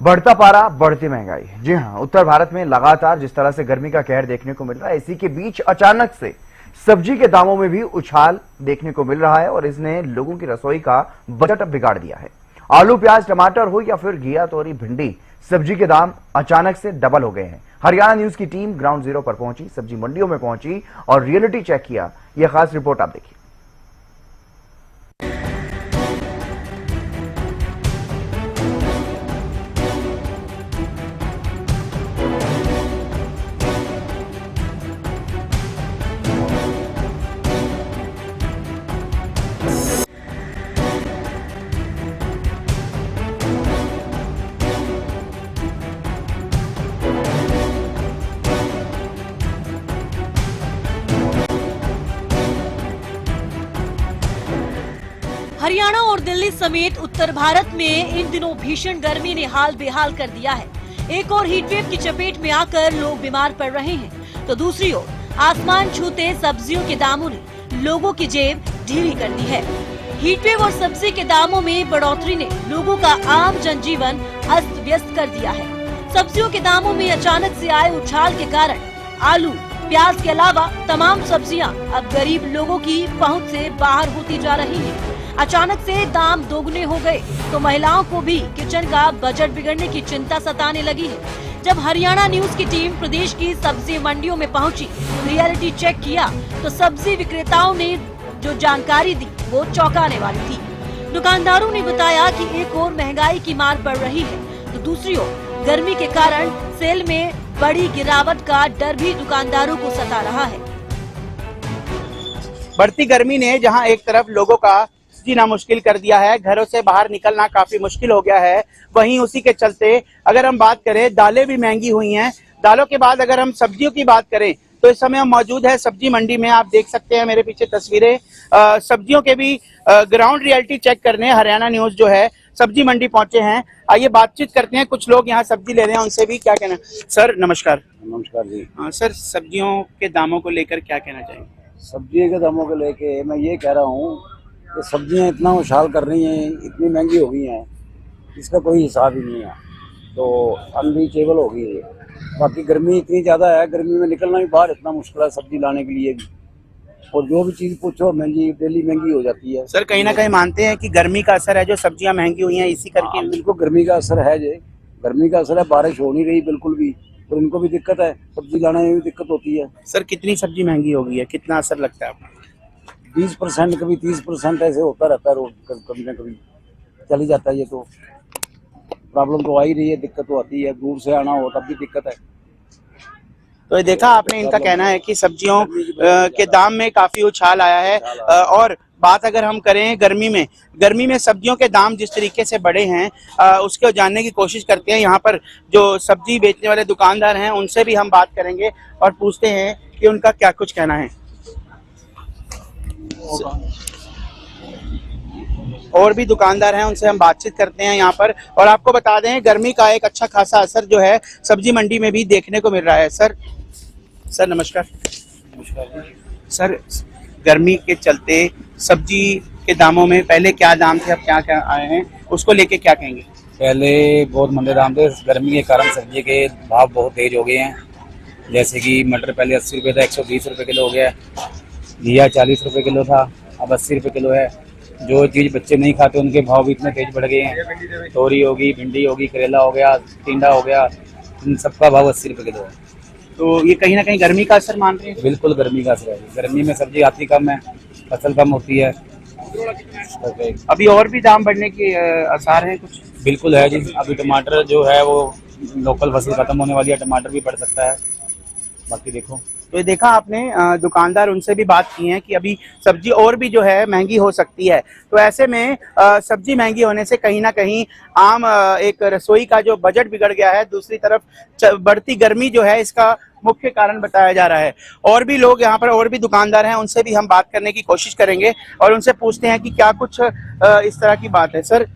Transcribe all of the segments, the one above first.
बढ़ता पारा, बढ़ती महंगाई। जी हां, उत्तर भारत में लगातार जिस तरह से गर्मी का कहर देखने को मिल रहा है, इसी के बीच अचानक से सब्जी के दामों में भी उछाल देखने को मिल रहा है और इसने लोगों की रसोई का बजट बिगाड़ दिया है। आलू, प्याज, टमाटर हो या फिर घिया, तोरी, भिंडी, सब्जी के दाम अचानक से डबल हो गए हैं। हरियाणा न्यूज की टीम ग्राउंड जीरो पर पहुंची, सब्जी मंडियों में पहुंची और रियलिटी चेक किया। यह खास रिपोर्ट आप देखिए। हरियाणा और दिल्ली समेत उत्तर भारत में इन दिनों भीषण गर्मी ने हाल बेहाल कर दिया है। एक और हीटवेव की चपेट में आकर लोग बीमार पड़ रहे हैं, तो दूसरी ओर आसमान छूते सब्जियों के दामों ने लोगों की जेब ढीली कर दी है। हीटवेव और सब्जी के दामों में बढ़ोतरी ने लोगों का आम जनजीवन अस्त व्यस्त कर दिया है। सब्जियों के दामों में अचानक से आए उछाल के कारण आलू, प्याज के अलावा तमाम सब्जियां अब गरीब लोगों की पहुंच से बाहर होती जा रही हैं। अचानक से दाम दोगुने हो गए तो महिलाओं को भी किचन का बजट बिगड़ने की चिंता सताने लगी है। जब हरियाणा न्यूज की टीम प्रदेश की सब्जी मंडियों में पहुंची, रियलिटी चेक किया, तो सब्जी विक्रेताओं ने जो जानकारी दी वो चौंकाने वाली थी। दुकानदारों ने बताया कि एक ओर महंगाई की मार पड़ रही है, तो दूसरी ओर गर्मी के कारण सेल में बड़ी गिरावट का डर भी दुकानदारों को सता रहा है। बढ़ती गर्मी ने जहां एक तरफ लोगों का जीना मुश्किल कर दिया है, घरों से बाहर निकलना काफी मुश्किल हो गया है, वहीं उसी के चलते अगर हम बात करें, दालें भी महंगी हुई हैं। दालों के बाद अगर हम सब्जियों की बात करें तो इस समय हम मौजूद है सब्जी मंडी में। आप देख सकते हैं मेरे पीछे तस्वीरें, सब्जियों के भी ग्राउंड रियलिटी चेक करने हरियाणा न्यूज जो है सब्जी मंडी पहुंचे हैं। आइए बातचीत करते हैं, कुछ लोग यहाँ सब्जी ले रहे हैं, उनसे भी क्या कहना। सर नमस्कार। नमस्कार जी। सर, सब्जियों के दामों को लेकर क्या कहना चाहिए? सब्जी के दामों को लेके मैं ये कह रहा हूँ कि सब्जियाँ इतना उछाल कर रही हैं, इतनी महंगी हो गई हैं, इसका कोई हिसाब ही नहीं है, तो अनरीचेबल हो गई है। बाकी गर्मी इतनी ज़्यादा है, गर्मी में निकलना भी बाहर इतना मुश्किल है सब्जी लाने के लिए भी, और जो भी चीज़ पूछो महंगी, डेली महंगी हो जाती है। सर, कहीं ना कहीं मानते हैं कि गर्मी का असर है जो सब्जियां महंगी हुई हैं इसी करके? बिल्कुल गर्मी का असर है, जे गर्मी का असर है, बारिश हो नहीं रही बिल्कुल भी, और इनको भी दिक्कत है, सब्जी लाने में भी दिक्कत होती है। सर, कितनी सब्जी महंगी हो गई है, कितना असर लगता है आपको? 20%, कभी 30% ऐसे होता रहता है, रोज कभी ना कभी चल ही जाता है। ये तो प्रॉब्लम तो आ ही रही है, दिक्कत तो आती है, दूर से आना हो तब भी दिक्कत है। तो ये देखा आपने, इनका कहना है कि सब्जियों के दाम में काफी उछाल आया है। और बात अगर हम करें गर्मी में सब्जियों के दाम जिस तरीके से बढ़े हैं, उसको जानने की कोशिश करते हैं। यहाँ पर जो सब्जी बेचने वाले दुकानदार हैं उनसे भी हम बात करेंगे और पूछते हैं कि उनका क्या कुछ कहना है। और भी दुकानदार हैं, उनसे हम बातचीत करते हैं यहाँ पर। और आपको बता दें, गर्मी का एक अच्छा खासा असर जो है सब्जी मंडी में भी देखने को मिल रहा है। सर नमस्कार। नमस्कार। सर, गर्मी के चलते सब्जी के दामों में पहले क्या दाम थे, अब क्या आए हैं, उसको लेके क्या कहेंगे? पहले बहुत मंदे दाम थे, गर्मी के कारण सब्जी के भाव बहुत तेज हो गए हैं। जैसे कि मटर पहले 80 रुपये था, 120 रुपये किलो हो गया। घिया 40 रुपये किलो था, अब 80 रुपये किलो है। जो चीज़ बच्चे नहीं खाते उनके भाव भी इतने तेज बढ़ गए हैं। तोरी होगी, भिंडी होगी, करेला हो गया, टिंडा हो गया, इन सबका भाव 80 रुपये किलो है। तो ये कहीं ना कहीं गर्मी का असर मान रहे हैं? बिल्कुल गर्मी का असर है। गर्मी में सब्जी आती कम है, फसल कम होती है। अभी और भी दाम बढ़ने के आसार हैं कुछ? बिल्कुल है जी। अभी टमाटर जो है वो लोकल फसल खत्म होने वाली है, टमाटर भी बढ़ सकता है, बाकी देखो। तो ये देखा आपने, दुकानदार, उनसे भी बात की है कि अभी सब्जी और भी जो है महंगी हो सकती है। तो ऐसे में सब्जी महंगी होने से कहीं ना कहीं आम एक रसोई का जो बजट बिगड़ गया है, दूसरी तरफ बढ़ती गर्मी जो है इसका मुख्य कारण बताया जा रहा है। और भी लोग यहाँ पर, और भी दुकानदार हैं, उनसे भी हम बात करने की कोशिश करेंगे और उनसे पूछते हैं कि क्या कुछ इस तरह की बात है। सर,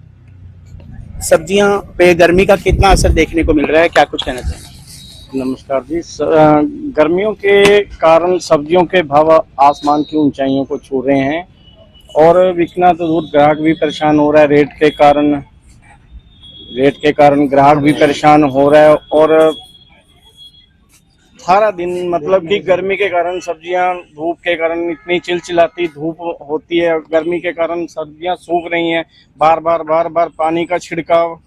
सब्जियां पे गर्मी का कितना असर देखने को मिल रहा है, क्या कुछ कहना चाहिए? नमस्कार जी। गर्मियों के कारण सब्जियों के भाव आसमान की ऊंचाइयों को छू रहे हैं और बिकना तो दूर, ग्राहक भी परेशान हो रहा है रेट के कारण। रेट के कारण ग्राहक भी परेशान हो रहा है और सारा दिन मतलब कि गर्मी के कारण सब्जियां, धूप के कारण इतनी चिलचिलाती धूप होती है, गर्मी के कारण सब्जियां सूख रही हैं, बार बार पानी का छिड़काव,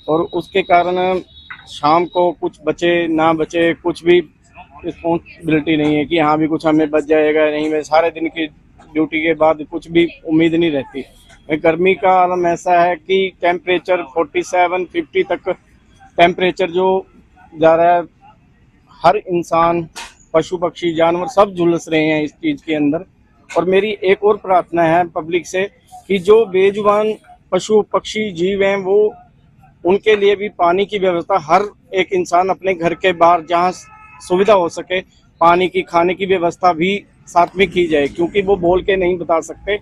और उसके कारण शाम को कुछ बचे ना बचे कुछ भी रिस्पॉन्सिबिलिटी नहीं है कि हाँ भी कुछ हमें बच जाएगा, नहीं मैं सारे दिन की ड्यूटी के बाद कुछ भी उम्मीद नहीं रहती। गर्मी का आलम ऐसा है कि टेम्परेचर 47-50 तक टेम्परेचर जो जा रहा है, हर इंसान, पशु पक्षी, जानवर सब झुलस रहे हैं इस चीज के अंदर। और मेरी एक और प्रार्थना है पब्लिक से कि जो बेजुबान पशु पक्षी जीव हैं वो उनके लिए भी पानी की व्यवस्था हर एक इंसान अपने घर के बाहर जहाँ सुविधा हो सके पानी की, खाने की व्यवस्था भी साथ में की जाए, क्योंकि वो बोल के नहीं बता सकते,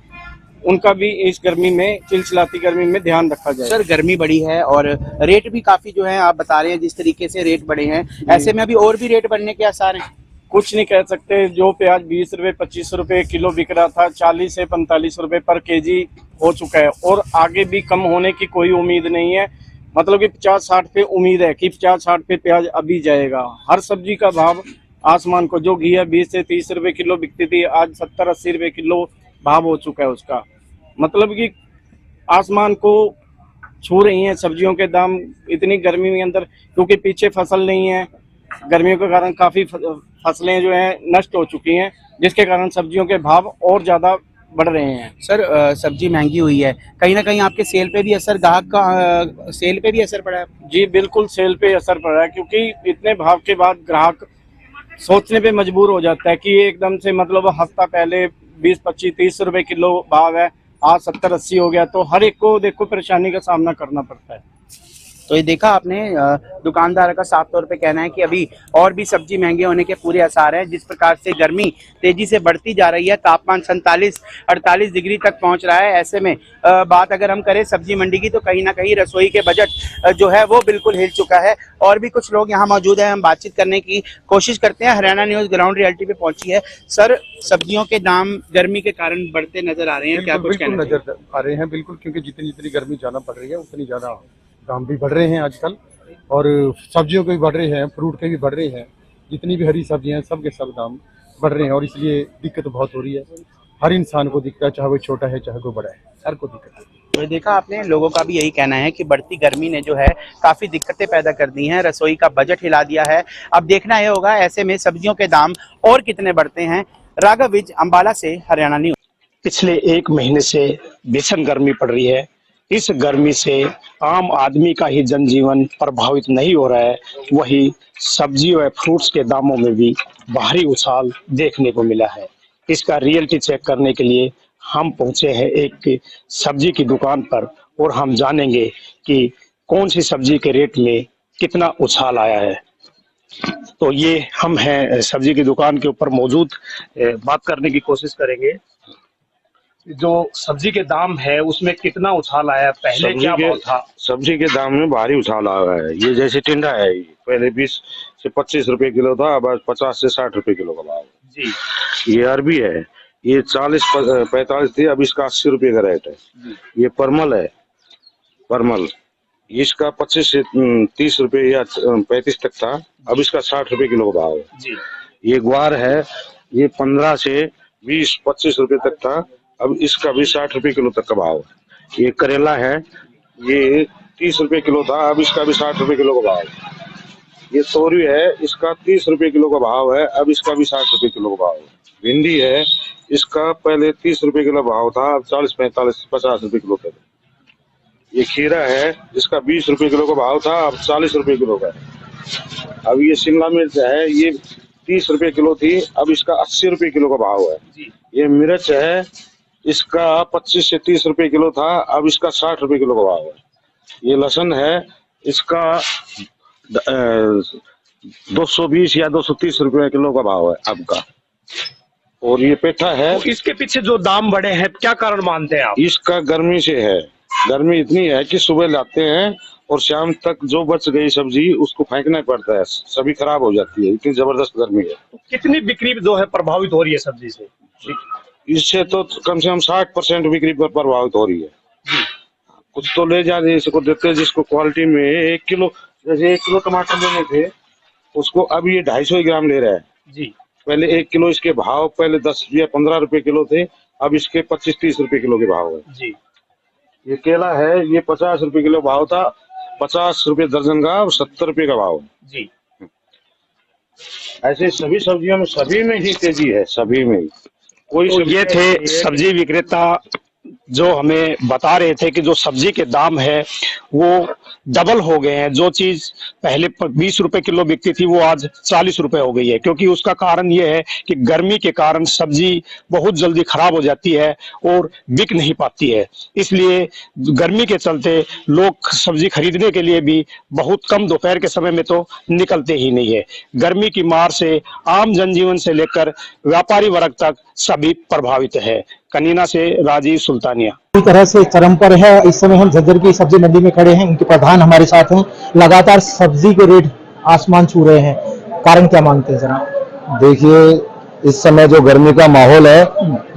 उनका भी इस गर्मी में, चिलचिलाती गर्मी में ध्यान रखा जाए। सर गर्मी बढ़ी है और रेट भी काफी जो है आप बता रहे हैं जिस तरीके से रेट बढ़े हैं, ऐसे में अभी और भी रेट बढ़ने के आसार हैं? कुछ नहीं कह सकते। जो प्याज 20 रुपए 25 रुपए किलो बिक रहा था, 40 से 45 रुपए पर केजी हो चुका है और आगे भी कम होने की कोई उम्मीद नहीं है। मतलब कि 50-60 पे उम्मीद है कि 50-60 पे प्याज अभी जाएगा। हर सब्जी का भाव आसमान को, जो घी 20 से 30 रुपए किलो बिकती थी, आज 70-80 रुपए किलो भाव हो चुका है उसका। मतलब कि आसमान को छू रही हैं सब्जियों के दाम इतनी गर्मी के अंदर, क्योंकि पीछे फसल नहीं है, गर्मियों के कारण काफी फसलें जो हैं नष्ट हो चुकी हैं, जिसके कारण सब्जियों के भाव और ज्यादा बढ़ रहे हैं। सर सब्जी महंगी हुई है, कहीं ना कहीं आपके सेल पे भी असर, ग्राहक का सेल पे भी असर पड़ा है? जी बिल्कुल, सेल पे असर पड़ रहा है, क्योंकि इतने भाव के बाद ग्राहक सोचने पे मजबूर हो जाता है कि एकदम से, मतलब हफ्ता पहले 20, 25, 30 रुपए किलो भाव है, आज 70, 80 हो गया, तो हर एक को देखो परेशानी का सामना करना पड़ता है। तो ये देखा आपने, दुकानदार का साफ तौर पे कहना है कि अभी और भी सब्जी महंगे होने के पूरे आसार हैं। जिस प्रकार से गर्मी तेजी से बढ़ती जा रही है, तापमान 47-48 डिग्री तक पहुंच रहा है, ऐसे में बात अगर हम करें सब्जी मंडी की, तो कहीं ना कहीं रसोई के बजट जो है वो बिल्कुल हिल चुका है। और भी कुछ लोग यहाँ मौजूद हैं, हम बातचीत करने की कोशिश करते हैं। हरियाणा न्यूज ग्राउंड रियलिटी पे पहुंची है। सर सब्जियों के दाम गर्मी के कारण बढ़ते नजर आ रहे हैं, क्या कुछ कहना चाहिए? नजर आ रहे हैं बिल्कुल, क्योंकि जितनी गर्मी ज्यादा बढ़ रही है उतनी ज्यादा दाम भी बढ़ रहे हैं आजकल, और सब्जियों के भी बढ़ रहे हैं, फ्रूट के भी बढ़ रहे हैं, जितनी भी हरी सब्जियां हैं सब के सब दाम बढ़ रहे हैं, और इसलिए दिक्कत बहुत हो रही है। हर इंसान को दिक्कत है, चाहे वो छोटा है चाहे वो बड़ा है, हर को दिक्कत है। तो देखा आपने, लोगों का भी यही कहना है कि बढ़ती गर्मी ने जो है काफी दिक्कतें पैदा कर दी हैं, रसोई का बजट हिला दिया है। अब देखना यह होगा ऐसे में सब्जियों के दाम और कितने बढ़ते हैं। राघव विज, अंबाला से, हरियाणा न्यूज। पिछले 1 महीने से भीषण गर्मी पड़ रही है। इस गर्मी से आम आदमी का ही जनजीवन प्रभावित नहीं हो रहा है, वही सब्जी व फ्रूट्स के दामों में भी भारी उछाल देखने को मिला है। इसका रियलिटी चेक करने के लिए हम पहुंचे हैं एक सब्जी की दुकान पर, और हम जानेंगे कि कौन सी सब्जी के रेट में कितना उछाल आया है। तो ये हम हैं सब्जी की दुकान के ऊपर मौजूद, बात करने की कोशिश करेंगे। जो सब्जी के दाम है उसमें कितना उछाल आया, पहले क्या भाव था? सब्जी के दाम में भारी उछाल आ रहा है। ये जैसे टिंडा है, ये पहले 20 से 25 रुपए किलो था, अब 50 से 60 रुपए किलो का भाव जी। ये अरबी है, ये 40-45 थी, अब इसका 80 रुपए का रेट है। ये परमल है, परमल इसका 25 से 30 रुपए या 35 तक था, अब इसका 60 रुपए किलो का भाव है जी। ये ग्वार है, ये 15 से 20-25 रुपए तक था, अब इसका भी 60 रुपए किलो तक का भाव है। ये करेला है, ये 30 रुपए किलो था, अब इसका भी 60 रुपए किलो का भाव है। ये तोरी है, इसका 30 रुपए किलो का भाव है, अब इसका भी 60 रुपए किलो का भाव है। भिंडी है, इसका पहले 30 रुपए किलो भाव था, अब 40-45-50 रुपए किलो तक। ये खीरा है, जिसका 20 रुपए किलो का भाव था, अब 40 रुपए किलो का है। अब ये शिमला मिर्च है, ये 30 रुपए किलो थी, अब इसका 80 रुपए किलो का भाव है। ये मिर्च है, इसका 25 से 30 रुपए किलो था, अब इसका 60 रुपए किलो का भाव है। ये लहसुन है, इसका 220 या 230 रुपए किलो का भाव है अब का। और ये पेठा है, तो इसके पीछे जो दाम बढ़े हैं क्या कारण मानते हैं आप? इसका गर्मी से है। गर्मी इतनी है कि सुबह लाते हैं और शाम तक जो बच गई सब्जी उसको फेंकना पड़ता है, सभी खराब हो जाती है, इतनी जबरदस्त गर्मी है। तो कितनी बिक्री जो है प्रभावित हो रही है सब्जी से? इससे तो कम से कम 60% बिक्री पर प्रभावित हो रही है। कुछ तो ले जाते इसको देते हैं, जिसको क्वालिटी में 1 किलो, जैसे 1 किलो टमाटर लेने थे उसको अब ये 250 ग्राम ले रहा है जी पहले 1 किलो इसके भाव पहले 10 या 15 रुपए किलो थे, अब इसके 25-30 रुपए किलो के भाव है जी। ये केला है, ये 50 रुपए किलो भाव था, 50 रुपए दर्जन का और 70 रुपए का भाव है जी। ऐसे सभी सब्जियों में सभी में ही तेजी है, सभी में ही कोई तो ये थे सब्जी विक्रेता जो हमें बता रहे थे कि जो सब्जी के दाम है वो डबल हो गए हैं। जो चीज पहले 20 रुपए किलो बिकती थी वो आज 40 रुपए हो गई है, क्योंकि उसका कारण ये है कि गर्मी के कारण सब्जी बहुत जल्दी खराब हो जाती है और बिक नहीं पाती है। इसलिए गर्मी के चलते लोग सब्जी खरीदने के लिए भी बहुत कम, दोपहर के समय में तो निकलते ही नहीं है। गर्मी की मार से आम जनजीवन से लेकर व्यापारी वर्ग तक सभी प्रभावित है। कनीना से राजीव सुल्तानिया। पूरी तरह से चरम पर है। इस समय हम झज्जर की सब्जी मंडी में खड़े हैं, उनके प्रधान हमारे साथ हैं। लगातार सब्जी के रेट आसमान छू रहे हैं, कारण क्या मानते हैं जरा? देखिए इस समय जो गर्मी का माहौल है,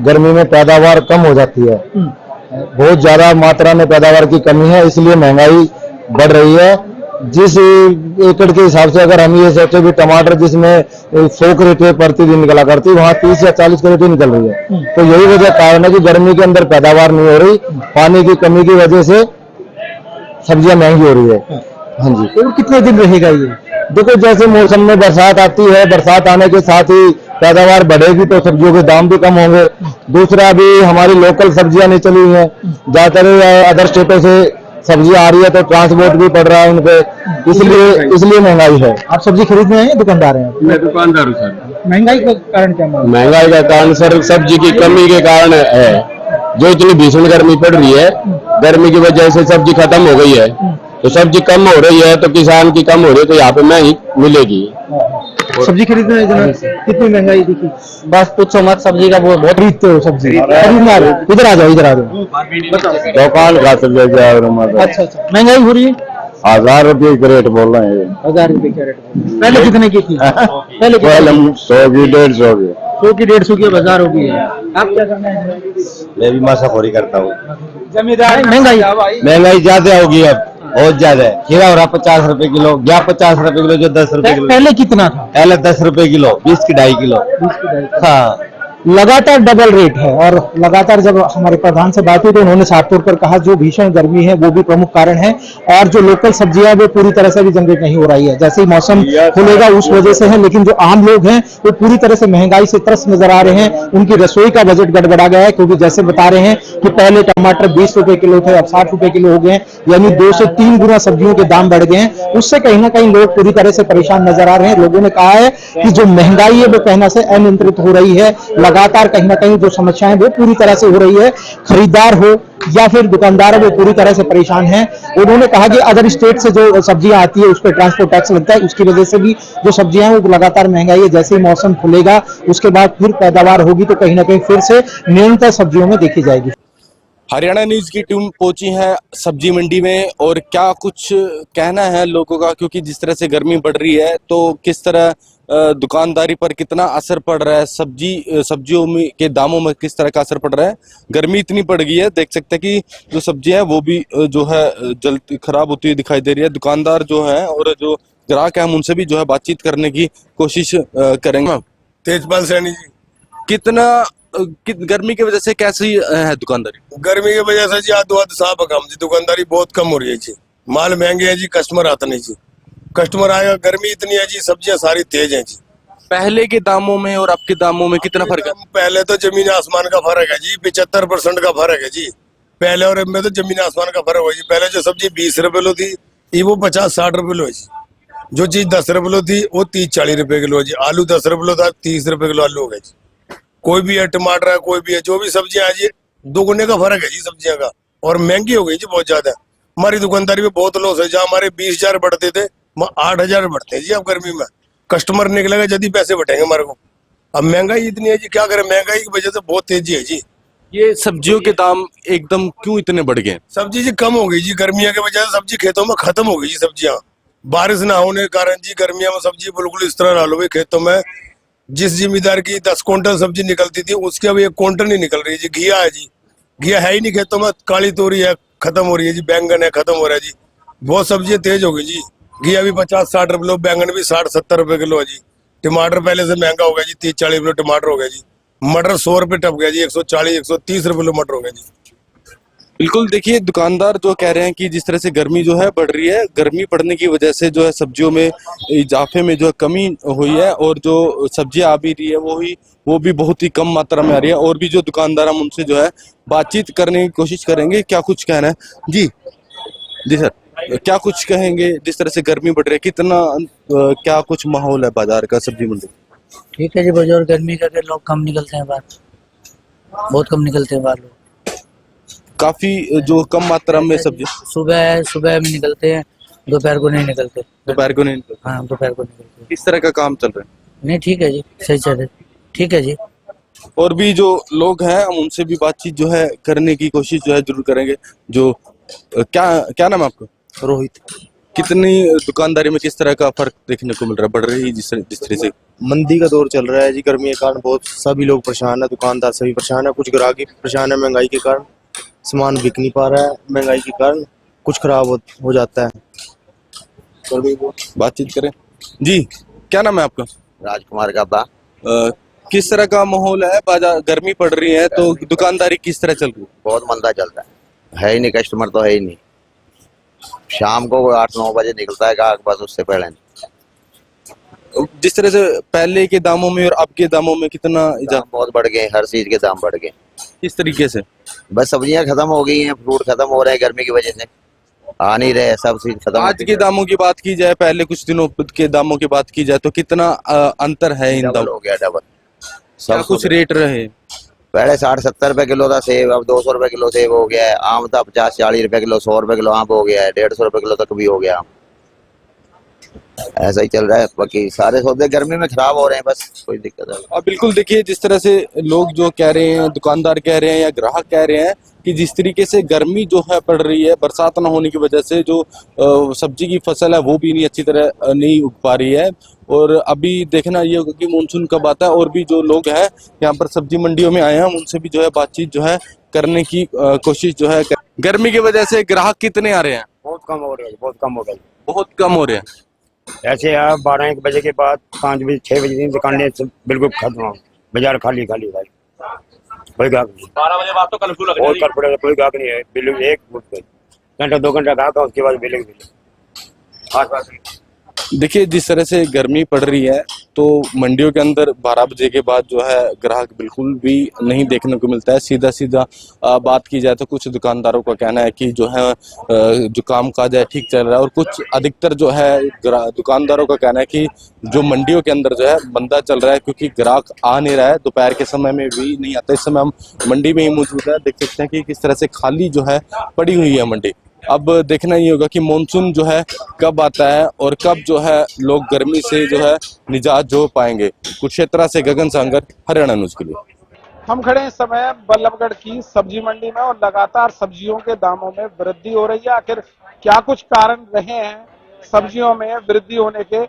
गर्मी में पैदावार कम हो जाती है, बहुत ज्यादा मात्रा में पैदावार की कमी है, इसलिए महंगाई बढ़ रही है। जिस एकड़ के हिसाब से अगर हम ये सोचे भी टमाटर जिसमें 100 क्रेटें प्रतिदिन निकला करती, वहाँ 30 या 40 क्रेटें निकल रही है। तो यही वजह कारण है कि गर्मी के अंदर पैदावार नहीं हो रही, पानी की कमी की वजह से सब्जियां महंगी हो रही है। हाँ जी। तो कितने दिन रहेगा ये? देखो जैसे मौसम में बरसात आती है, बरसात आने के साथ ही पैदावार बढ़ेगी तो सब्जियों के दाम भी कम होंगे। दूसरा भी हमारी लोकल सब्जियां नहीं चली हैं, ज्यादातर अदर स्टेटों से सब्जी आ रही है तो ट्रांसपोर्ट भी पड़ रहा है उनपे, इसलिए महंगाई है। आप सब्जी खरीदने हैं, दुकानदार हैं? मैं दुकानदार हूँ सर। महंगाई का कारण क्या मानते हैं? महंगाई का कारण सर सब्जी की कमी के कारण है। जो इतनी भीषण गर्मी पड़ रही है, गर्मी की वजह से सब्जी खत्म हो गई है, तो सब्जी कम हो रही है तो किसान की कम हो रही है, तो यहाँ पे महंगी मिलेगी। सब्जी खरीदना है जना, कितनी महंगाई दिखी? बस पूछो मत, सब्जी का बहुत खरीदते हो सब्जी? खरीदना है, इधर आ जाओ, इधर आ जाओ। दुकान का सब्जी अच्छा, महंगाई हो रही है। 1000 रुपये का रेट बोल रहे हैं। 1000 रुपए का रेट। पहले कितने की थी? पहले 100 की 150 की। 100 की 150 की 1000 हो गई है। आप क्या करना है? मैं भी मासाखोरी करता हूँ। जमींदार महंगाई ज्यादा होगी, अब बहुत ज्यादा है। खीरा हो रहा 50 रुपए किलो, या 50 रुपए किलो जो 10 रुपए किलो। पहले कितना था? पहले 10 रुपए किलो, 20 की 2.5 किलो। हाँ, लगातार डबल रेट है। और लगातार जब हमारे प्रधान से बात हुई तो उन्होंने साफ तौर पर कहा जो भीषण गर्मी है वो भी प्रमुख कारण है, और जो लोकल सब्जियां वो पूरी तरह से भी जनरेट नहीं हो रही है। जैसे ही मौसम खुलेगा उस वजह से है, लेकिन जो आम लोग हैं वो पूरी तरह से महंगाई से त्रस्त नजर आ रहे हैं। उनकी रसोई का बजट गड़बड़ा गया है, क्योंकि जैसे बता रहे हैं कि पहले टमाटर 20 रुपए किलो थे, अब 60 रुपए किलो हो गए हैं, यानी 2 से 3 गुना सब्जियों के दाम बढ़ गए हैं। उससे कहीं ना कहीं लोग पूरी तरह से परेशान नजर आ रहे हैं। लोगों ने कहा है कि जो महंगाई है वो कहना से अनियंत्रित हो रही है। लगातार कहीं ना कहीं जो समस्याएं वो पूरी तरह से हो रही है। खरीदार हो या फिर दुकानदार वो पूरी तरह से परेशान हैं। उन्होंने कहा कि अदर स्टेट से जो सब्जियां आती है उस पर ट्रांसपोर्ट टैक्स लगता है, उसकी वजह से भी जो सब्जियां हैं वो लगातार महंगाई है। जैसे ही मौसम खुलेगा उसके बाद फिर पैदावार होगी तो कहीं ना कहीं फिर से निरंतर सब्जियों में देखी जाएगी। हरियाणा न्यूज की टीम पहुंची है सब्जी मंडी में, और क्या कुछ कहना है लोगों का, क्योंकि जिस तरह से गर्मी बढ़ रही है तो किस तरह दुकानदारी पर कितना असर पड़ रहा है, सब्जियों में के दामों में किस तरह का असर पड़ रहा है। गर्मी इतनी बढ़ गई है, देख सकते हैं कि जो सब्जियां हैं वो भी जो है जल्द खराब होती हुई दिखाई दे रही है। दुकानदार जो है और जो ग्राहक है हम उनसे भी जो है बातचीत करने की कोशिश करेंगे। तेजपाल सैनी जी। कितना गर्मी की वजह से कैसी है दुकानदारी? गर्मी की वजह से जी आधो साहब काम जी, दुकानदारी बहुत कम हो रही है जी। माल महंगे है जी, कस्टमर आता नहीं जी। कस्टमर आएगा, गर्मी इतनी है जी, सब्जियां सारी तेज हैं जी। पहले के दामों में और अब के दामों में कितना फर्क है? पहले तो जमीन आसमान का फर्क है जी, 75% का फर्क है जी। पहले और अब में तो जमीन आसमान का फर्क है जी। पहले जो सब्जी 20 रुपए किलो थी, वो 50-60 रुपए किलो है जी। जो चीज 10 रुपए किलो थी वो 30-40 रुपए किलो है जी। आलू 10 रुपए किलो था, 30 रुपए किलो आलू हो गया जी। कोई भी है, टमाटर है, कोई भी है, जो भी सब्जियां है जी, 2 गुने का फर्क है जी सब्जियां का। और महंगी हो गई जी बहुत ज्यादा। हमारी दुकानदारी में बहुत लॉस है। जहाँ हमारे 20,000 बढ़ते थे 8,000 बढ़ते हैं जी। अब गर्मी में कस्टमर निकलेगा जल्दी पैसे बढ़ेंगे हमारे को। अब महंगाई इतनी है जी, क्या करें, महंगाई की वजह से बहुत तेजी है जी। ये सब्जियों के दाम एकदम क्यों इतने बढ़ गए? सब्जी जी कम हो गई जी, गर्मियों की वजह से सब्जी खेतों में खत्म हो गई जी। सब्जियां बारिश ना होने के कारण जी गर्मियों में सब्जी बिल्कुल इस तरह डालो भाई खेतों में। जिस जिम्मेदार की 10 क्विंटल सब्जी निकलती थी उसकी अब 1 क्विंटल नहीं निकल रही जी। घिया है जी, घिया है ही नहीं खेतों में। काली तोरी है, खत्म हो रही है जी। बैंगन है खत्म हो रहा है जी। बहुत सब्जियां तेज हो गई जी। घी अभी 50-60 रुपए किलो, बैंगन भी 60-70 रुपए किलो है जी। टमाटर पहले से महंगा हो गया जी, 30-40 रुपए टमाटर हो गया जी। मटर 100 रुपए टप गया जी, 140-130 रुपए किलो मटर हो गया जी। बिल्कुल, देखिए दुकानदार जो कह रहे हैं कि जिस तरह से गर्मी जो है बढ़ रही है, गर्मी बढ़ने की वजह से जो है सब्जियों में इजाफे में जो है कमी हुई है और जो सब्जियां आ भी रही है वो भी बहुत ही कम मात्रा में आ रही है। और भी जो दुकानदार हम उनसे जो है बातचीत करने की कोशिश करेंगे। क्या कुछ कहना है जी? जी सर, क्या कुछ कहेंगे? जिस तरह से गर्मी बढ़ रही है, कितना क्या कुछ माहौल है बाजार का, सब्जी मंडी? ठीक है जी, बाजार गर्मी करके लोग कम निकलते हैं बाहर, बहुत कम निकलते हैं बाहर लोग। काफी जो कम मात्रा में सब्जी सुबह में निकलते हैं, दोपहर को नहीं निकलते। दोपहर को नहीं निकलते? हाँ, दोपहर को निकलते। किस तरह का काम चल रहा है? नहीं, ठीक है जी, सही चल रहा है, ठीक है जी। और भी जो लोग हैं हम उनसे भी बातचीत जो है करने की कोशिश जो है जरूर करेंगे। जो क्या नाम है आपका? रोहित। कितनी दुकानदारी में किस तरह का फर्क देखने को मिल रहा है, बढ़ रही है जिस तरह से? मंदी का दौर चल रहा है जी, गर्मी के कारण बहुत सभी लोग परेशान है, दुकानदार सभी परेशान है, कुछ ग्राहक भी परेशान है। महंगाई के कारण सामान बिक नहीं पा रहा है, महंगाई के कारण कुछ खराब हो जाता है। बातचीत करें जी। क्या नाम है आपका? राजकुमार गब्बा। किस तरह का माहौल है बाजार? गर्मी पड़ रही है तो दुकानदारी किस तरह चल रही है? बहुत मंदा चलता है ही नहीं, कस्टमर तो है ही नहीं। शाम को 8-9 बजे निकलता है ग्राहक, बस उससे पहले नहीं। जिस तरह से पहले के दामों में और अब के दामों में कितना दाम बहुत बढ़ गए, हर चीज के दाम बढ़ गए। किस तरीके से? बस सब्जियां खत्म हो गई हैं, फ्रूट खत्म हो रहे हैं, गर्मी की वजह से आ नहीं रहे, सब चीज खत्म। आज के दामों की बात की जाए, पहले कुछ दिनों के दामों की बात की जाए तो कितना अंतर है इन दामों? हो गया डबल। क्या कुछ रेट रहे? पहले 60-70 रुपए किलो था सेब, अब 200 रुपए किलो सेब हो गया है। आम था 50-40 रुपए किलो, 100 रुपए किलो आम हो गया है, 150 रुपए किलो तक भी हो गया आम। ऐसा ही चल रहा है, बाकी सारे सौदे गर्मी में खराब हो रहे हैं, बस कोई दिक्कत है। अब बिल्कुल देखिए, जिस तरह से लोग जो कह रहे हैं, दुकानदार कह रहे हैं या ग्राहक कह रहे हैं कि जिस तरीके से गर्मी जो है पड़ रही है, बरसात न होने की वजह से जो सब्जी की फसल है वो भी नहीं अच्छी तरह नहीं उग पा रही है। और अभी देखना ये होगा कि मानसून कब आता है। और भी जो लोग हैं यहाँ पर सब्जी मंडियों में आए हैं, हम उनसे भी जो है बातचीत जो है करने की कोशिश जो है। गर्मी की वजह से ग्राहक कितने आ रहे हैं? बहुत कम हो रहे हैं, बहुत कम हो गए। बहुत कम हो रहे हैं। ऐसे आप 12-1 बजे के बाद 5 बजे 6 बजे दुकानें बिल्कुल खत्म हो, बाजार खाली खाली भाई, कोई ग्राहक नहीं। 12 बजे बाद तो कर्फ्यू लग बहुत कर्फ्यू लगा, कोई ग्राहक नहीं है। बिल्कुल 1 घंटा 2 घंटा ग्राहक है, उसके बाद बिल्कुल आस-पास। देखिए, जिस तरह से गर्मी पड़ रही है तो मंडियों के अंदर 12 बजे के बाद जो है ग्राहक बिल्कुल भी नहीं देखने को मिलता है। सीधा बात की जाए तो कुछ दुकानदारों का कहना है कि जो है जो काम काज है ठीक चल रहा है, और कुछ अधिकतर जो है दुकानदारों का कहना है कि जो मंडियों के अंदर जो है मंदा चल रहा है, क्योंकि ग्राहक आ नहीं रहा है, दोपहर के समय में भी नहीं आता। इस समय हम मंडी में ही मौजूद है, देख सकते हैं कि किस तरह से खाली जो है पड़ी हुई है मंडी। अब देखना ये होगा कि मानसून जो है कब आता है और कब जो है लोग गर्मी से जो है निजात जो पाएंगे। कुरुक्षेत्र से गगन सांगर, हरियाणा न्यूज के लिए। हम खड़े हैं इस समय बल्लभगढ़ की सब्जी मंडी में और लगातार सब्जियों के दामों में वृद्धि हो रही है। आखिर क्या कुछ कारण रहे हैं सब्जियों में वृद्धि होने के?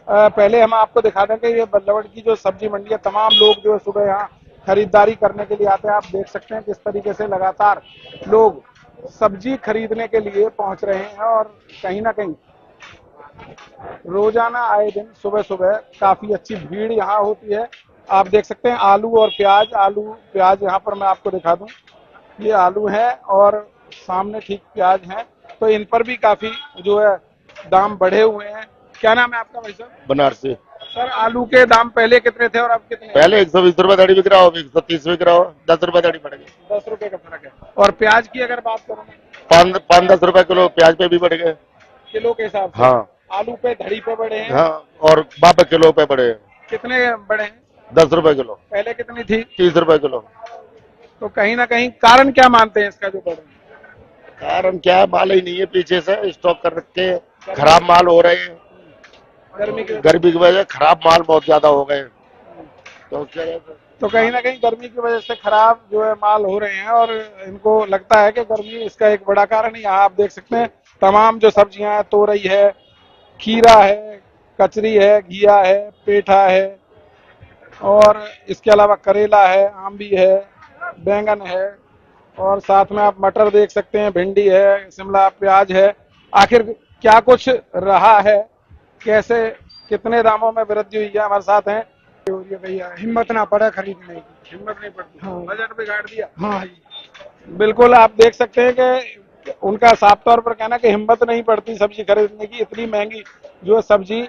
पहले हम आपको दिखा दें कि ये बल्लभगढ़ की जो सब्जी मंडी है, तमाम लोग जो सुबह यहाँ खरीदारी करने के लिए आते हैं। आप देख सकते हैं किस तरीके से लगातार लोग सब्जी खरीदने के लिए पहुंच रहे हैं और कहीं ना कहीं रोजाना आए दिन सुबह सुबह काफी अच्छी भीड़ यहाँ होती है। आप देख सकते हैं आलू और प्याज यहाँ पर मैं आपको दिखा दूं, ये आलू है और सामने ठीक प्याज है, तो इन पर भी काफी जो है दाम बढ़े हुए हैं। क्या नाम है आपका भाई साहब? बनारसी। सर, आलू के दाम पहले कितने थे और अब कितने? पहले 120 रुपए दाढ़ी बिक रहा हो, 130 बिक रहा हो, 10 रुपए दाढ़ी बढ़ गई। 10 रुपए का फर्क है। और प्याज की अगर बात करूँ, 5-10 रुपए किलो प्याज पे भी बढ़ गए, किलो के हिसाब से। हाँ। आलू पे धड़ी पे बढ़े हैं। हाँ, और बाप किलो पे बढ़े हैं। कितने बढ़े हैं? 10 रुपए किलो। पहले कितनी थी? 30 रुपए किलो। तो कहीं ना कहीं कारण क्या मानते हैं इसका जो बढ़े? कारण क्या है, माल ही नहीं है, पीछे से स्टॉक कर रखे हैं, खराब माल हो रहे हैं। गर्मी की वजह खराब माल बहुत ज्यादा हो गए, तो कहीं ना कहीं गर्मी की वजह से खराब जो है माल हो रहे हैं और इनको लगता है कि गर्मी इसका एक बड़ा कारण है। यहाँ आप देख सकते हैं तमाम जो सब्जियां हैं, तोरई है, खीरा है, कचरी है, घिया है, पेठा है और इसके अलावा करेला है, आम भी है, बैंगन है और साथ में आप मटर देख सकते हैं, भिंडी है, शिमला प्याज है। आखिर क्या कुछ रहा है, कैसे कितने दामों में वृद्धि हुई है, हमारे साथ हैं। भैया हिम्मत ना पड़े खरीदने की, हिम्मत नहीं पड़ती। हाँ। बजट बिगाड़ दिया। हाँ बिल्कुल, आप देख सकते हैं कि उनका साफ तौर पर कहना कि हिम्मत नहीं पड़ती सब्जी खरीदने की। इतनी महंगी जो सब्जी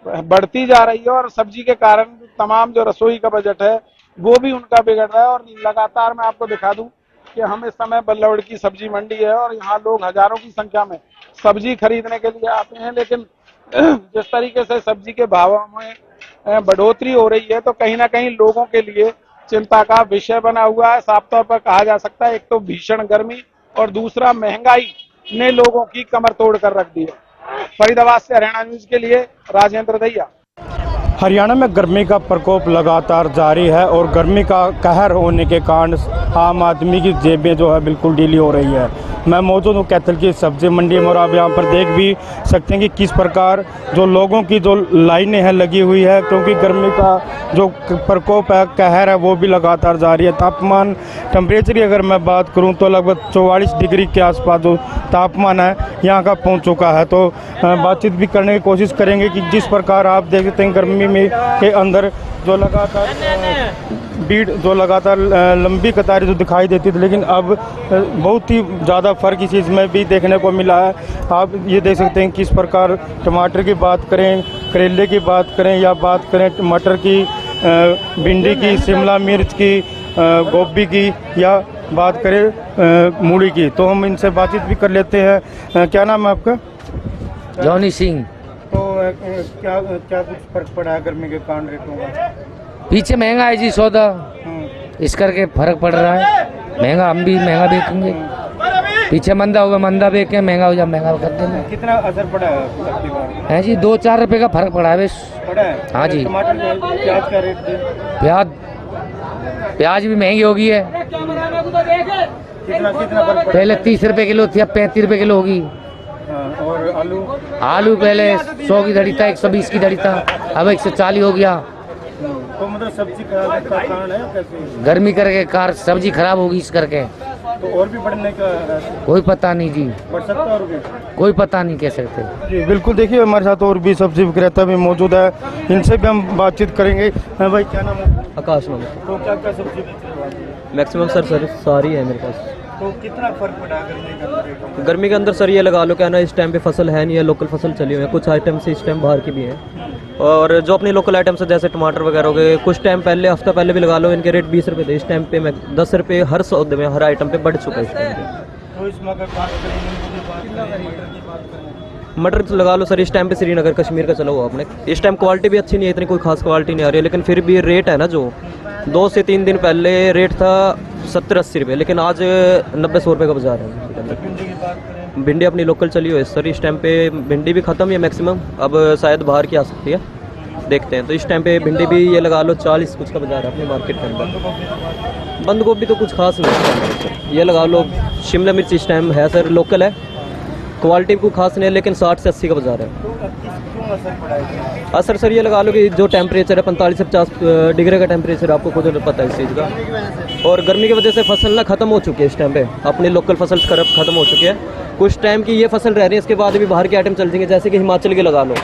बढ़ती जा रही है और सब्जी के कारण तमाम जो रसोई का बजट है वो भी उनका बिगड़ रहा है। और लगातार मैं आपको दिखा दूं कि हम इस समय बल्लभगढ़ की सब्जी मंडी है और यहाँ लोग हजारों की संख्या में सब्जी खरीदने के लिए आते हैं, लेकिन जिस तरीके से सब्जी के भावों में बढ़ोतरी हो रही है तो कहीं ना कहीं लोगों के लिए चिंता का विषय बना हुआ है। साफ तौर पर कहा जा सकता है, एक तो भीषण गर्मी और दूसरा महंगाई ने लोगों की कमर तोड़ कर रख दी है। फरीदाबाद से हरियाणा न्यूज के लिए राजेंद्र दहिया। हरियाणा में गर्मी का प्रकोप लगातार जारी है और गर्मी का कहर होने के कारण आम आदमी की जेबें जो है बिल्कुल ढीली हो रही है। मैं मौजूद हूँ कैथल की सब्जी मंडी में और आप यहाँ पर देख भी सकते हैं कि किस प्रकार जो लोगों की जो लाइनें हैं लगी हुई है, क्योंकि गर्मी का जो प्रकोप है, कहर है, वो भी लगातार जारी है। तापमान टेम्परेचर की अगर मैं बात करूँ तो लगभग 44 डिग्री के आसपास जो तापमान है यहाँ का पहुँच चुका है। तो बातचीत भी करने की कोशिश करेंगे कि जिस प्रकार आप देख सकते हैं गर्मी में के अंदर जो लगातार लंबी कतारें जो दिखाई देती थी, लेकिन अब बहुत ही ज़्यादा फ़र्क इस चीज़ में भी देखने को मिला है। आप ये देख सकते हैं किस प्रकार टमाटर की बात करें, करेले की बात करें या बात करें मटर की, भिंडी की, शिमला मिर्च की, गोभी की या बात करें मूली की, तो हम इनसे बातचीत भी कर लेते हैं। क्या नाम है आपका? जॉनी सिंह। तो क्या कुछ फर्क पड़ा है गर्मी के कारण रेटों का? पीछे महंगा है जी सौदा, इस करके फर्क पड़ रहा है। महंगा हम भी महंगा बेचेंगे, पीछे मंदा हुआ मंदा बेच के महंगा हो जाए महंगा कर देंगे। कितना असर पड़ा है? है जी 2-4 रुपए का फर्क पड़ा है बस। पड़ा है? हाँ जी। टमाटर प्याज का रेट? प्याज भी महंगी हो गई है। कितना फर्क पड़ा? पहले 30 रुपए किलो थी, अब 35 रुपए किलो होगी। और आलू पहले 100 की धड़ी था, 120 की धड़ी था, अब 140 हो गया। तो मतलब सब्जी खराब का कारण है कैसे? गर्मी करके कार सब्जी खराब होगी इस करके। तो और भी बढ़ने का कोई पता नहीं जी, बढ़ सकता है और भी? कोई पता नहीं कह सकते जी। बिल्कुल, देखिए हमारे साथ और भी सब्जी विक्रेता भी मौजूद है, इनसे भी हम बातचीत करेंगे। भाई क्या नाम है? आकाश नाम। तो क्या क्या सब्जी बेच रहे हो आप? मैक्सिमम सर सारी है मेरे पास। तो कितना फर्क पड़ा गर्मी के अंदर? गर्मी के अंदर सर ये लगा लो क्या ना, इस टाइम पे फसल है नहीं है, लोकल फसल चली हुई है, कुछ आइटम से इस टाइम बाहर की भी हैं और जो अपनी लोकल आइटम्स है जैसे टमाटर वगैरह हो गए, कुछ टाइम पहले हफ्ता पहले भी लगा लो इनके रेट 20 रुपये थे, इस टाइम पे मैं 10 रुपये हर सौदे में हर आइटम पे बढ़ चुका है इस टाइम पे। तो इसमें अगर बात करें मटर तो लगा लो सर, इस टाइम पे श्रीनगर कश्मीर का चला हुआ अपने, इस टाइम क्वालिटी भी अच्छी नहीं है, इतनी कोई खास क्वालिटी नहीं आ रही है, लेकिन फिर भी रेट है ना जो 2 से 3 दिन पहले रेट था 70-80 रुपये, लेकिन आज 90-100 रुपये का बाजार है। भिंडी अपनी लोकल चली हुई है सर, इस टाइम पे भिंडी भी ख़त्म है मैक्सिमम, अब शायद बाहर की आ सकती है, देखते हैं। तो इस टाइम पे भिंडी भी ये लगा लो 40 कुछ का बाजार है अपने मार्केट के अंदर। बंद गोभी तो कुछ खास नहीं, ये लगा लो शिमला मिर्च इस टाइम है सर, लोकल है, क्वालिटी भी कोई खास नहीं है, लेकिन 60 से 80 का बाजार है। असर सर ये लगा लो कि जो टेम्परेचर है 45 से 50 डिग्री का टेम्परेचर, आपको खुद पता है इस चीज़ का, और गर्मी की वजह से फसल ना ख़त्म हो चुकी है इस टाइम पे, अपनी लोकल फसल ख़त्म हो चुकी है। कुछ टाइम की ये फसल रह रही है, इसके बाद भी बाहर के आइटम चल जाएंगे, जैसे कि हिमाचल के लगा लो,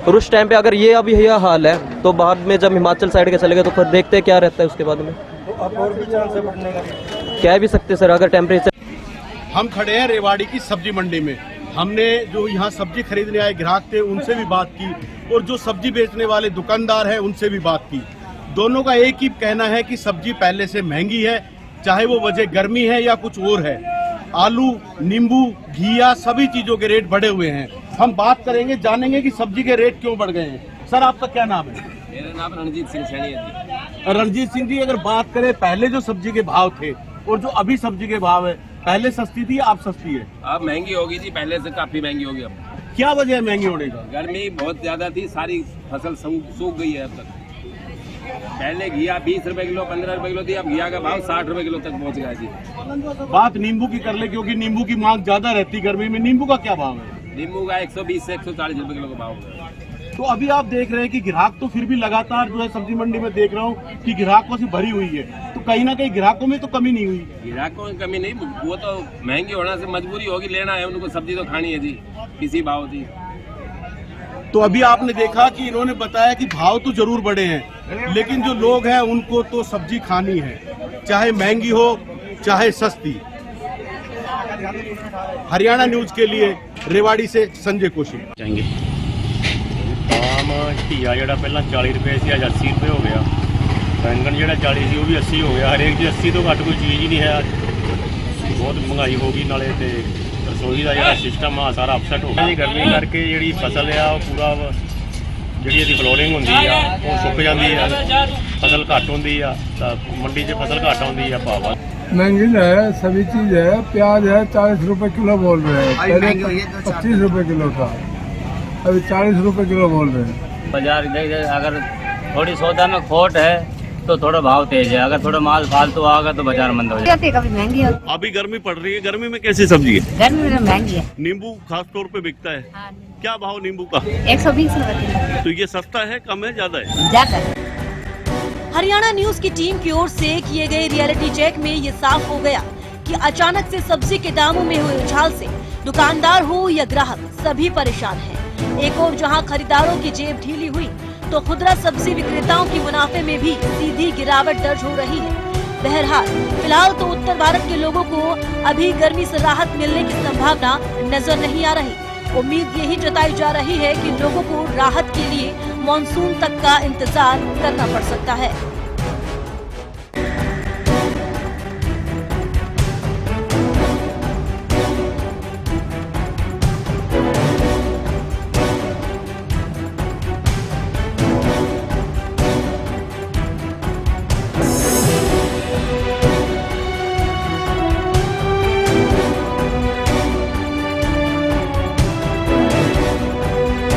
और उस टाइम पे अगर ये अभी यह हाल है तो बाद में जब हिमाचल साइड के चले गए तो फिर देखते हैं क्या रहता है उसके बाद में। तो अब और भी चांस है बढ़ने का? कह भी सकते सर, अगर टेम्परेचर। हम खड़े हैं रेवाड़ी की सब्जी मंडी में, हमने जो यहाँ सब्जी खरीदने आए ग्राहक थे उनसे भी बात की और जो सब्जी बेचने वाले दुकानदार हैं उनसे भी बात की। दोनों का एक ही कहना है कि सब्जी पहले से महंगी है, चाहे वो वजह गर्मी है या कुछ और है। आलू, नींबू, घिया सभी चीजों के रेट बढ़े हुए हैं। हम बात करेंगे, जानेंगे कि सब्जी के रेट क्यों बढ़ गए हैं। सर आपका क्या नाम है? मेरा नाम रणजीत सिंह सैनी है। रणजीत सिंह जी, अगर बात करें पहले जो सब्जी के भाव थे और जो अभी सब्जी के भाव है, पहले सस्ती थी अब सस्ती है? अब महंगी होगी जी, पहले से काफी महंगी होगी। अब क्या वजह है महंगी होने का? गर्मी बहुत ज्यादा थी, सारी फसल सूख गई है अब तक। पहले घिया 20 रुपए किलो 15 रुपए किलो थी, अब घिया का भाव 60 रुपए किलो तक पहुंच गया जी। बात नींबू की कर ले, क्योंकि नींबू की मांग ज्यादा रहती गर्मी में, नींबू का क्या भाव है? नींबू का 120 से 140 रुपए किलो का भाव है। तो अभी आप देख रहे हैं कि ग्राहक तो फिर भी लगातार जो है सब्जी मंडी में देख रहा हूँ कि ग्राहकों से भरी हुई है, तो कहीं ना कहीं ग्राहकों में तो कमी नहीं हुई। ग्राहकों में कमी नहीं, वो तो महंगी होने से मजबूरी होगी, लेना है उनको, सब्जी तो खानी है जी किसी भाव जी। तो अभी आपने देखा कि इन्होंने बताया कि भाव तो जरूर बढ़े हैं, लेकिन जो लोग हैं उनको तो सब्जी खानी है, चाहे महंगी हो चाहे सस्ती। हरियाणा न्यूज के लिए रेवाड़ी से संजय कौशिक। जाएंगे आम घीया जो पहला 40 रुपये से अज 80 रुपये हो गया, बैंगन जो 40 से वो भी 80 हो गया, हरेक चीज 80 तो घट कोई चीज़ ही नहीं है। बहुत महंगाई होगी, नाले ते रसोई का जो सिस्टम आ सारा अपसैट हो गया। गर्मी करके जी फसल आ पूरा जी फ्लोरिंग होंगी वो सुक जाती है, फसल घट होंगी मंडी से फसल घट आती है, भाव महंगी है, सभी चीज है। प्याज है 40 रुपए किलो बोल रहे हैं, पहले 25 रुपए किलो था, अभी 40 रुपए किलो बोल रहे हैं। बाजार अगर थोड़ी सौदा में खोट है तो थोड़ा भाव तेज है, अगर थोड़ा माल फालतू आएगा तो बाजार मंद हो जाएगा। कभी महंगी है, अभी गर्मी पड़ रही है, गर्मी में कैसी सब्जी है? गर्मी में महंगी है। नींबू खास तौर पे बिकता है, क्या भाव नींबू का? 120 रुपए किलो। तो ये सस्ता है, कम है, ज्यादा है? ज्यादा। हरियाणा न्यूज की टीम की ओर से किए गए रियलिटी चेक में ये साफ हो गया कि अचानक से सब्जी के दामों में हुए उछाल से दुकानदार हो या ग्राहक सभी परेशान हैं। एक और जहां खरीदारों की जेब ढीली हुई तो खुदरा सब्जी विक्रेताओं की मुनाफे में भी सीधी गिरावट दर्ज हो रही है। बहरहाल फिलहाल तो उत्तर भारत के लोगों को अभी गर्मी से राहत मिलने की संभावना नजर नहीं आ रही। उम्मीद यही जताई जा रही है कि लोगों को राहत के लिए मॉनसून तक का इंतजार करना पड़ सकता है।